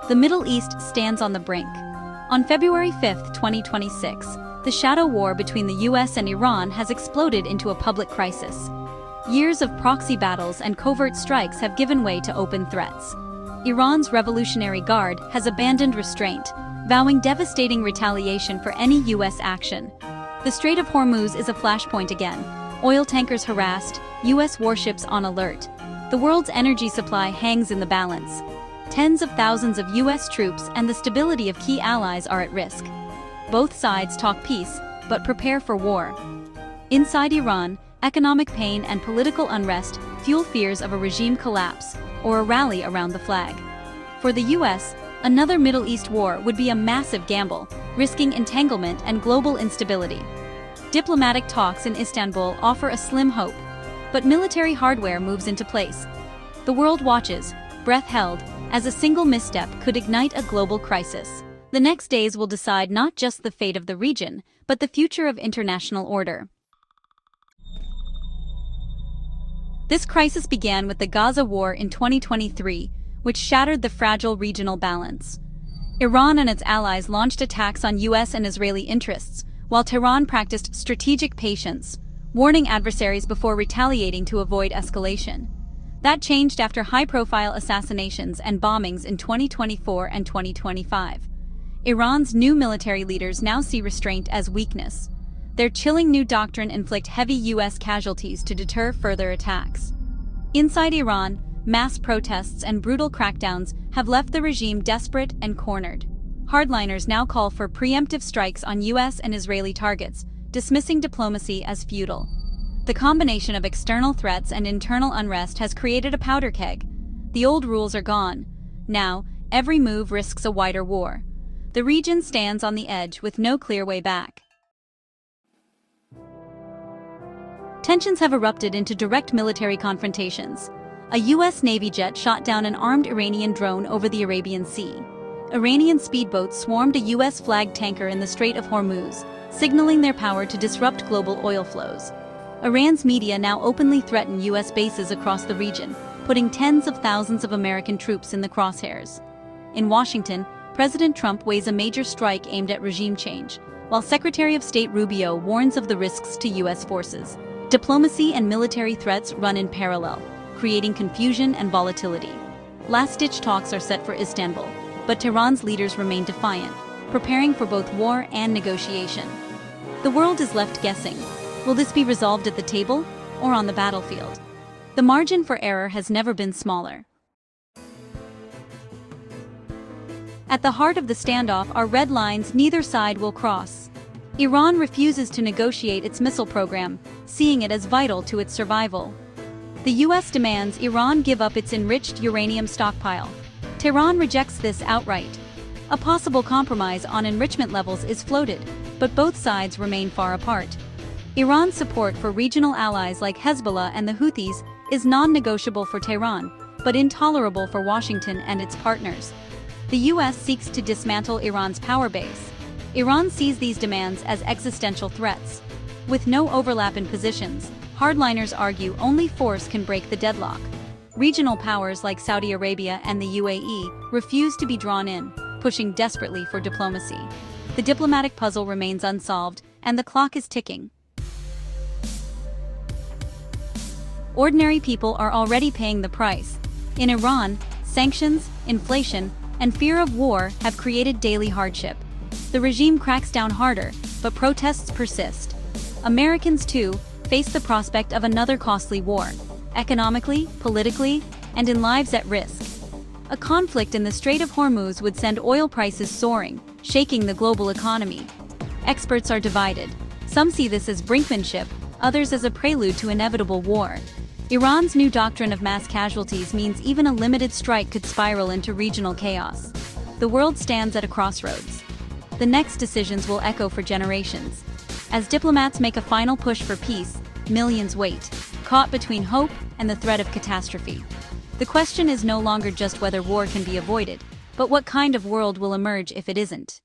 The Middle East stands on the brink. On February 5, 2026, the shadow war between the US and Iran has exploded into a public crisis. Years of proxy battles and covert strikes have given way to open threats. Iran's Revolutionary Guard has abandoned restraint, vowing devastating retaliation for any US action. The Strait of Hormuz is a flashpoint again. Oil tankers harassed, US warships on alert. The world's energy supply hangs in the balance. Tens of thousands of US troops and the stability of key allies are at risk. Both sides talk peace, but prepare for war. Inside Iran, economic pain and political unrest fuel fears of a regime collapse or a rally around the flag. For the US, another Middle East war would be a massive gamble, risking entanglement and global instability. Diplomatic talks in Istanbul offer a slim hope, but military hardware moves into place. The world watches, breath held, as a single misstep could ignite a global crisis. The next days will decide not just the fate of the region, but the future of international order. This crisis began with the Gaza war in 2023, which shattered the fragile regional balance. Iran and its allies launched attacks on US and Israeli interests, while Tehran practiced strategic patience, warning adversaries before retaliating to avoid escalation. That changed after high-profile assassinations and bombings in 2024 and 2025. Iran's new military leaders now see restraint as weakness. Their chilling new doctrine inflicts heavy US casualties to deter further attacks. Inside Iran, mass protests and brutal crackdowns have left the regime desperate and cornered. Hardliners now call for preemptive strikes on US and Israeli targets, dismissing diplomacy as futile. The combination of external threats and internal unrest has created a powder keg. The old rules are gone. Now, every move risks a wider war. The region stands on the edge with no clear way back. Tensions have erupted into direct military confrontations. A US Navy jet shot down an armed Iranian drone over the Arabian Sea. Iranian speedboats swarmed a US-flagged tanker in the Strait of Hormuz, signaling their power to disrupt global oil flows. Iran's media now openly threaten US bases across the region, putting tens of thousands of American troops in the crosshairs. In Washington, President Trump weighs a major strike aimed at regime change, while Secretary of State Rubio warns of the risks to US forces. Diplomacy and military threats run in parallel, creating confusion and volatility. Last-ditch talks are set for Istanbul, but Tehran's leaders remain defiant, preparing for both war and negotiation. The world is left guessing. Will this be resolved at the table or on the battlefield? The margin for error has never been smaller. At the heart of the standoff are red lines neither side will cross. Iran refuses to negotiate its missile program, seeing it as vital to its survival. The US demands Iran give up its enriched uranium stockpile. Tehran rejects this outright. A possible compromise on enrichment levels is floated, but both sides remain far apart. Iran's support for regional allies like Hezbollah and the Houthis is non-negotiable for Tehran, but intolerable for Washington and its partners. The US seeks to dismantle Iran's power base. Iran sees these demands as existential threats. With no overlap in positions, hardliners argue only force can break the deadlock. Regional powers like Saudi Arabia and the UAE refuse to be drawn in, pushing desperately for diplomacy. The diplomatic puzzle remains unsolved, and the clock is ticking. Ordinary people are already paying the price. In Iran, sanctions, inflation, and fear of war have created daily hardship. The regime cracks down harder, but protests persist. Americans, too, face the prospect of another costly war, economically, politically, and in lives at risk. A conflict in the Strait of Hormuz would send oil prices soaring, shaking the global economy. Experts are divided. Some see this as brinkmanship, others as a prelude to inevitable war. Iran's new doctrine of mass casualties means even a limited strike could spiral into regional chaos. The world stands at a crossroads. The next decisions will echo for generations. As diplomats make a final push for peace, millions wait, caught between hope and the threat of catastrophe. The question is no longer just whether war can be avoided, but what kind of world will emerge if it isn't.